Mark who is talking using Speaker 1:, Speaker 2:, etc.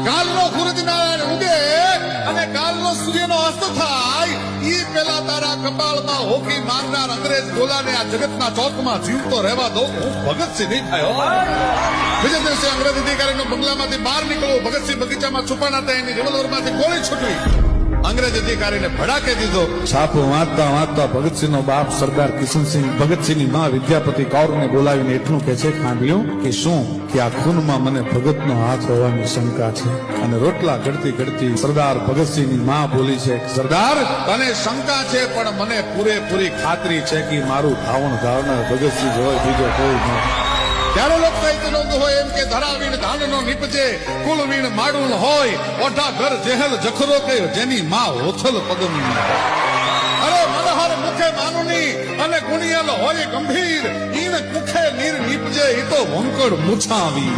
Speaker 1: કાલનો સૂરજનારાયણ ઉગે અને કાલનો સૂર્યનો અસ્ત થાય ઈ પેલા તારા કપાળમાં હોકી મારનાર અંગ્રેજ ગોલાને આ જગતના ચોકમાં જીવતો રહેવા દો. હું ભગતસિંહ નહીં થયો. બીજા દિવસે અંગ્રેજ અધિકારીનો બંગલામાંથી બહાર નીકળવું, ભગતસિંહ બગીચામાં છુપાના હતા, એની રિવોલ્વરમાંથી ગોળી છૂટવી. અંગ્રેજ અધિકારીને ભડાકે દીધો.
Speaker 2: છાપો વાંચતા વાંચતા ભગતસિંહનો બાપ સરદાર કિશનસિંહ ભગતસિંહની માં વિદ્યાપતિ કૌરને બોલાવીને એટલું કહે છે, ખાંડિયો કે શું કે આ ખૂનમાં મને ભગતનો હાથ હોવાની શંકા છે. અને રોટલા ઘડતી ઘડતી સરદાર ભગતસિંહની માં બોલી છે, સરદાર
Speaker 1: તને શંકા છે પણ મને
Speaker 2: પૂરેપૂરી ખાતરી છે કે મારું ધાવણ ધારનાર ભગતસિંહ હોય, બીજો કોઈ નહીં.
Speaker 1: ત્યારે લોક સાહિત્ય નોંધ હોય એમ કે ધરાવીણ ધાનનો નીપજે, કુલવીણ માડુલ હોય, ઓઢા ઘર જેહલ જખરો કે જેની માં હોથલ પદમ. અરે મનહર મુખે માનુની અને ગુણિયલ હોય ગંભીર, ઈણ મુખે નીર નીપજે ઈ તો વંકડ મૂછાવી.